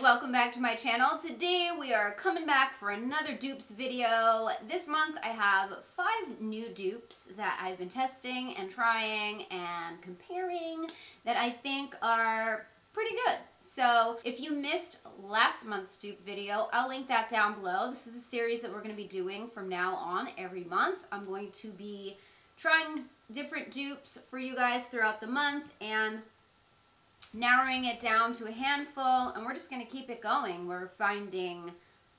welcome back to my channel. Today we are coming back for another dupes video. This month I have 5 new dupes that I've been testing and trying and comparing that I think are pretty good. So if you missed last month's dupe video, I'll link that down below. This is a series that we're going to be doing from now on every month. I'm going to be trying different dupes for you guys throughout the month and narrowing it down to a handful, and we're just going to keep it going. We're finding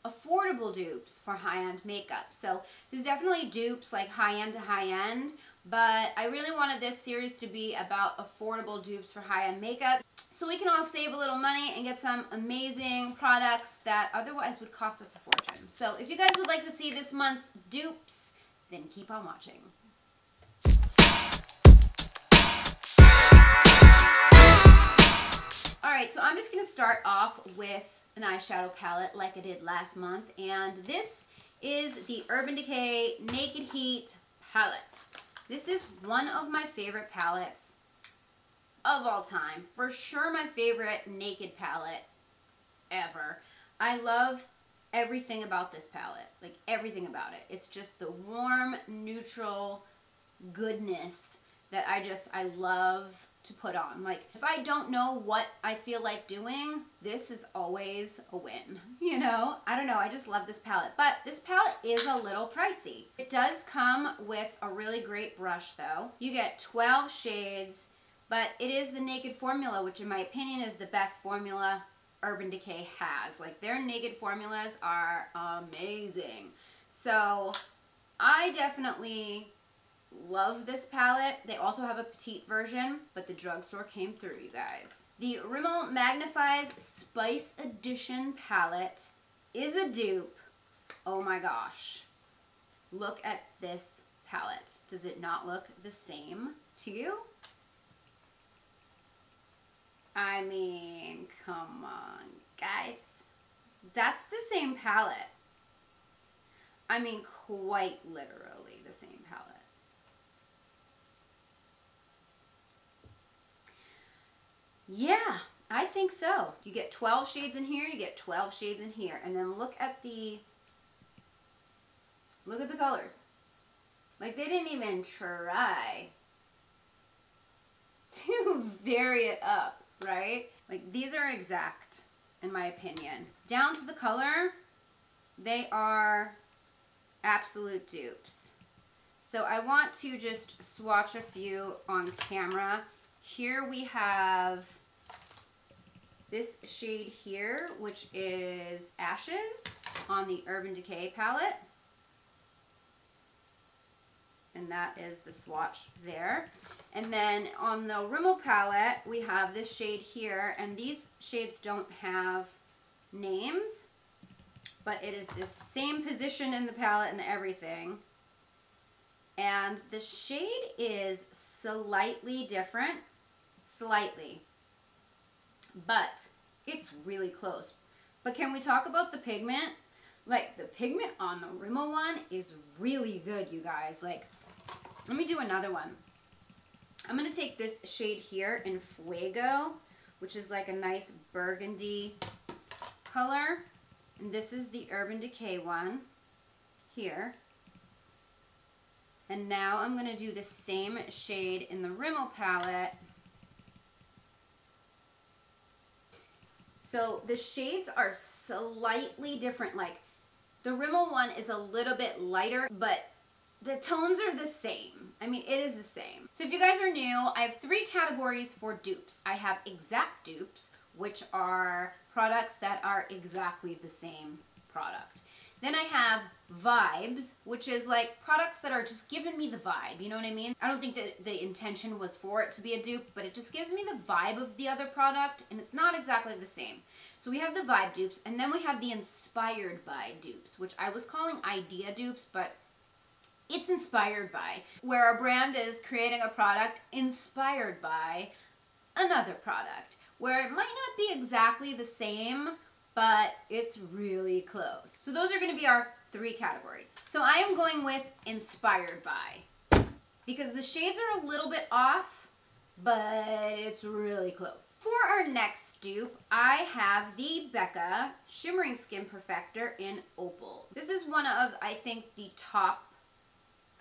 affordable dupes for high-end makeup. So there's definitely dupes like high-end to high-end, but I really wanted this series to be about affordable dupes for high-end makeup so we can all save a little money and get some amazing products that otherwise would cost us a fortune. So if you guys would like to see this month's dupes, then keep on watching. Alright, so I'm just going to start off with an eyeshadow palette like I did last month, and this is the Urban Decay Naked Heat palette. This is one of my favorite palettes of all time. For sure my favorite naked palette ever. I love everything about this palette, like everything about it. It's just the warm, neutral goodness that I love to put on. Like, if I don't know what I feel like doing, this is always a win, you know? I don't know, I just love this palette. But this palette is a little pricey. It does come with a really great brush though. You get 12 shades, but it is the Naked formula, which in my opinion is the best formula Urban Decay has. Like, their Naked formulas are amazing. So I definitely love this palette. They also have a petite version, but the drugstore came through, you guys. The Rimmel Magnifies Spice Edition palette is a dupe. Oh my gosh. Look at this palette. Does it not look the same to you? I mean, come on, guys. That's the same palette. I mean, quite literally the same palette. Yeah, I think so. You get 12 shades in here, you get 12 shades in here. And then look at the colors. Like, they didn't even try to vary it up, right? Like, these are exact, in my opinion. Down to the color, they are absolute dupes. So I want to just swatch a few on camera. Here we have this shade here, which is Ashes on the Urban Decay palette. And that is the swatch there. And then on the Rimmel palette, we have this shade here. And these shades don't have names, but it is the same position in the palette and everything. And the shade is slightly different. Slightly, but it's really close. But can we talk about the pigment? Like, the pigment on the Rimmel one is really good, you guys. Like, let me do another one. I'm going to take this shade here in Fuego, which is like a nice burgundy color. And this is the Urban Decay one here. And now I'm going to do the same shade in the Rimmel palette. So the shades are slightly different. Like, the Rimmel one is a little bit lighter, but the tones are the same. I mean, it is the same. So if you guys are new, I have 3 categories for dupes. I have exact dupes, which are products that are exactly the same product. Then I have vibes, which is like products that are just giving me the vibe, you know what I mean? I don't think that the intention was for it to be a dupe, but it just gives me the vibe of the other product, and it's not exactly the same. So we have the vibe dupes, and then we have the inspired by dupes, which I was calling idea dupes, but it's inspired by, where a brand is creating a product inspired by another product, where it might not be exactly the same, but it's really close. So those are going to be our 3 categories. So I am going with inspired by, because the shades are a little bit off, but it's really close. For our next dupe, I have the Becca Shimmering Skin Perfector in Opal. This is one of, I think, the top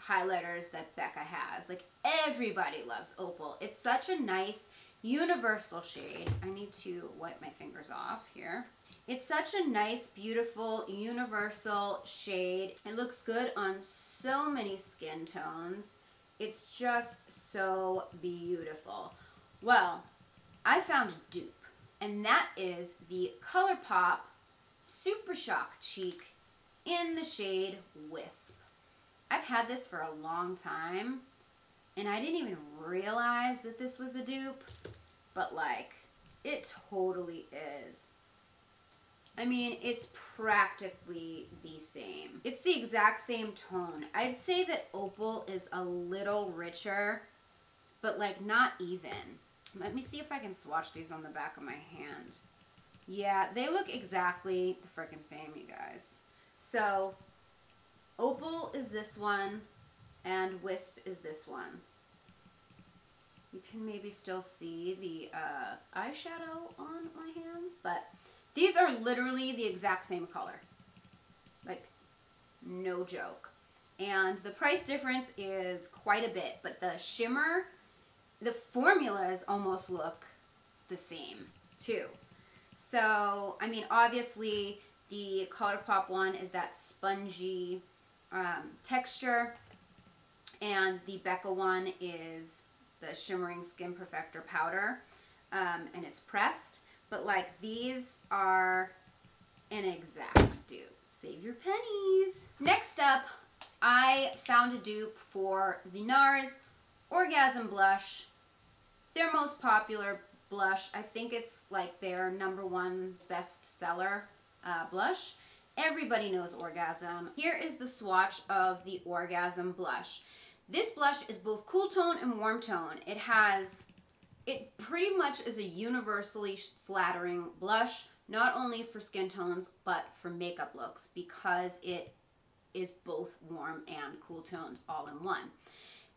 highlighters that Becca has. Like, everybody loves Opal. It's such a nice universal shade. I need to wipe my fingers off here. It's such a nice, beautiful, universal shade. It looks good on so many skin tones. It's just so beautiful. Well, I found a dupe, and that is the ColourPop Super Shock Cheek in the shade Wisp. I've had this for a long time, and I didn't even realize that this was a dupe, but like, it totally is. I mean, it's practically the same. It's the exact same tone. I'd say that Opal is a little richer, but like not even. Let me see if I can swatch these on the back of my hand. Yeah, they look exactly the frickin' same, you guys. So, Opal is this one, and Wisp is this one. You can maybe still see the eyeshadow on my hands, but these are literally the exact same color. Like, no joke. And the price difference is quite a bit, but the shimmer, the formulas almost look the same too. So, I mean, obviously the ColourPop one is that spongy texture, and the Becca one is the Shimmering Skin Perfector powder, and it's pressed. But like, these are an exact dupe. Save your pennies. Next up, I found a dupe for the Nars Orgasm Blush. Their most popular blush. I think it's like their #1 bestseller blush. Everybody knows Orgasm. Here is the swatch of the Orgasm blush. This blush is both cool tone and warm tone. It pretty much is a universally flattering blush, not only for skin tones, but for makeup looks, because it is both warm and cool toned all in one.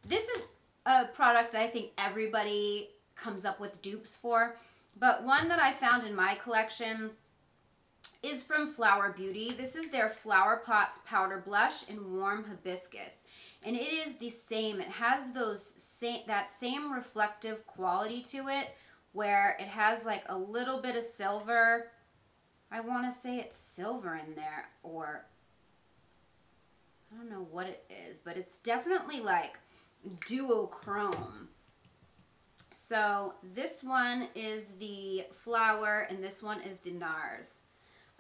This is a product that I think everybody comes up with dupes for, but one that I found in my collection is from Flower Beauty. This is their Flower Pots Powder Blush in Warm Hibiscus. And it is the same. It has that same reflective quality to it, where it has like a little bit of silver. I want to say it's silver in there, or I don't know what it is, but it's definitely like duochrome. So this one is the Flower, and this one is the Nars.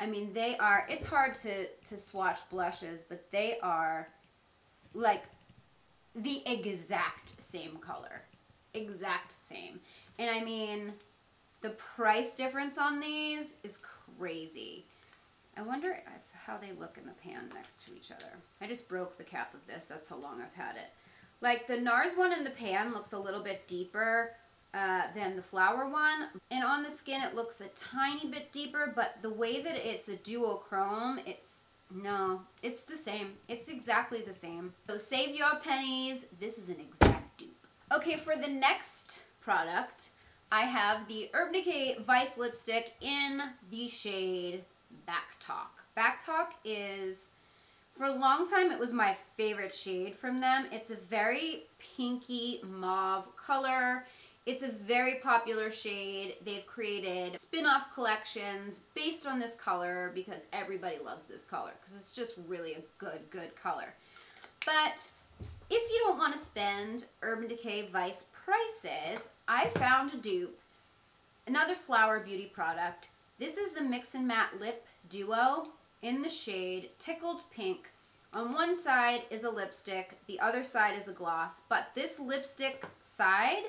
I mean, they are, it's hard to swatch blushes, but they are like the exact same color. Exact same. And I mean, the price difference on these is crazy. I wonder how they look in the pan next to each other. I just broke the cap of this. That's how long I've had it. Like, the Nars one in the pan looks a little bit deeper than the Flower one. And on the skin, it looks a tiny bit deeper, but the way that it's a duochrome, no, it's the same. It's exactly the same. So save your pennies. This is an exact dupe. Okay, for the next product, I have the Urban Decay Vice Lipstick in the shade Back Talk. Back Talk is, for a long time, it was my favorite shade from them. It's a very pinky mauve color. It's a very popular shade. They've created spin-off collections based on this color because everybody loves this color because it's just really a good color. But if you don't want to spend Urban Decay Vice prices, I found a dupe, another Flower Beauty product. This is the Mix and Matte Lip Duo in the shade Tickled Pink. On one side is a lipstick, the other side is a gloss, but this lipstick side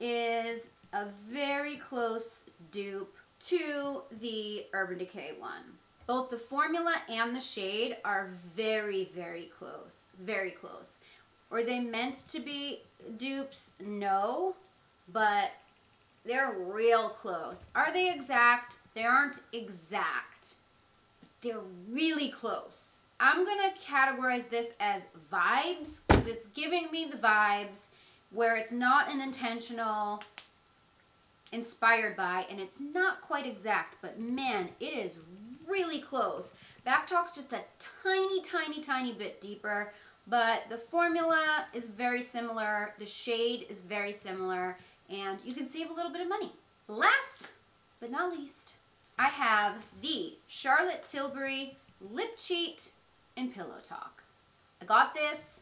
is a very close dupe to the Urban Decay one. Both the formula and the shade are very close, very close. Were they meant to be dupes? No, but they're real close. Are they exact? They aren't exact. They're really close. I'm gonna categorize this as vibes because it's giving me the vibes where it's not an intentional inspired by, and it's not quite exact, but man, it is really close. Back Talk's just a tiny bit deeper, but the formula is very similar, the shade is very similar, and you can save a little bit of money. Last but not least, I have the Charlotte Tilbury Lip Cheat in Pillow Talk. I got this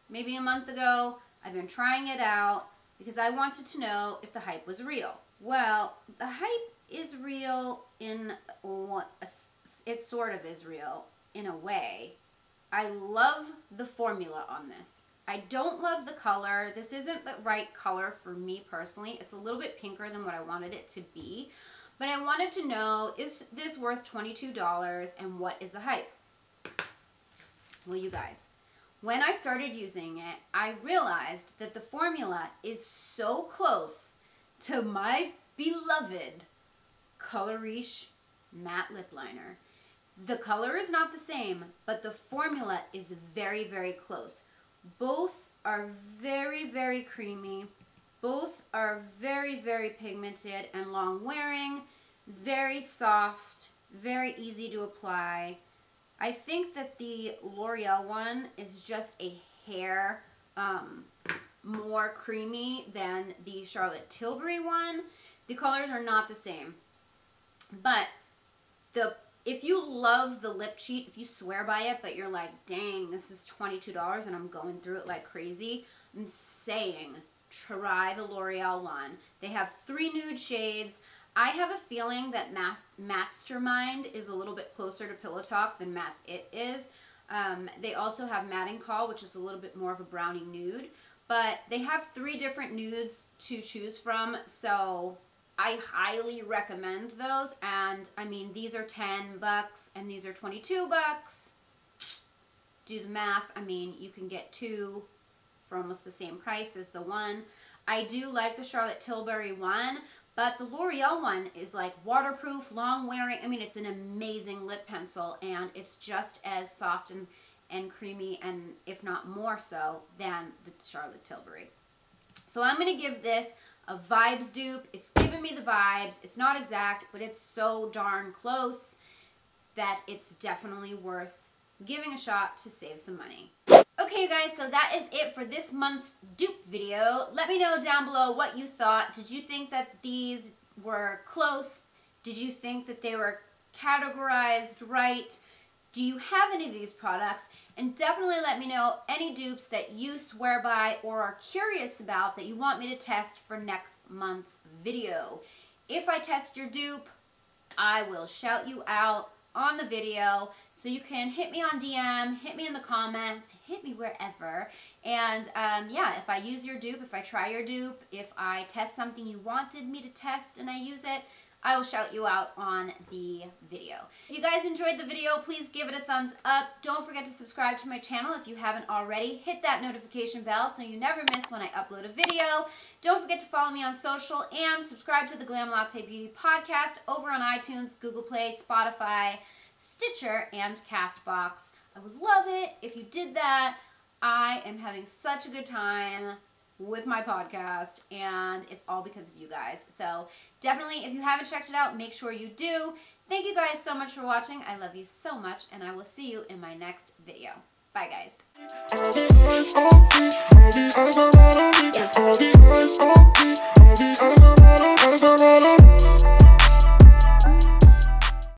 maybe a month ago. I've been trying it out because I wanted to know if the hype was real. Well, the hype is real in what it sort of is real in a way. I love the formula on this. I don't love the color. This isn't the right color for me personally. It's a little bit pinker than what I wanted it to be. But I wanted to know, is this worth $22 and what is the hype? Well, you guys, when I started using it, I realized that the formula is so close to my beloved Color Riche matte lip liner. The color is not the same, but the formula is very close. Both are very creamy. Both are very pigmented and long wearing, very soft, very easy to apply. I think that the L'Oreal one is just a hair more creamy than the Charlotte Tilbury one. The colors are not the same. But if you love the lip cheat, if you swear by it, but you're like, dang, this is $22 and I'm going through it like crazy, I'm saying, try the L'Oreal one. They have 3 nude shades. I have a feeling that Mastermind is a little bit closer to Pillow Talk than Matte's It is. They also have Matte and Call, which is a little bit more of a brownie nude. But they have 3 different nudes to choose from, so I highly recommend those. And I mean, these are $10 and these are $22. Do the math. I mean, you can get 2 for almost the same price as the one. I do like the Charlotte Tilbury one, but the L'Oreal one is like waterproof, long wearing. I mean, it's an amazing lip pencil, and it's just as soft and creamy, and if not more so, than the Charlotte Tilbury. So I'm going to give this a vibes dupe. It's giving me the vibes. It's not exact, but it's so darn close that it's definitely worth giving a shot to save some money. Okay, you guys, so that is it for this month's dupe video. Let me know down below what you thought. Did you think that these were close? Did you think that they were categorized right? Do you have any of these products? And definitely let me know any dupes that you swear by or are curious about that you want me to test for next month's video. If I test your dupe, I will shout you out on the video, so you can hit me on DM, hit me in the comments, hit me wherever. And yeah, if I use your dupe, if I try your dupe, if I test something you wanted me to test and I use it, I will shout you out on the video. If you guys enjoyed the video, please give it a thumbs up. Don't forget to subscribe to my channel if you haven't already. Hit that notification bell so you never miss when I upload a video. Don't forget to follow me on social and subscribe to the GLAM Latte Beauty podcast over on iTunes, Google Play, Spotify, Stitcher, and CastBox. I would love it if you did that. I am having such a good time with my podcast, and it's all because of you guys. So definitely, if you haven't checked it out, make sure you do. Thank you guys so much for watching. I love you so much, and I will see you in my next video. Bye, guys.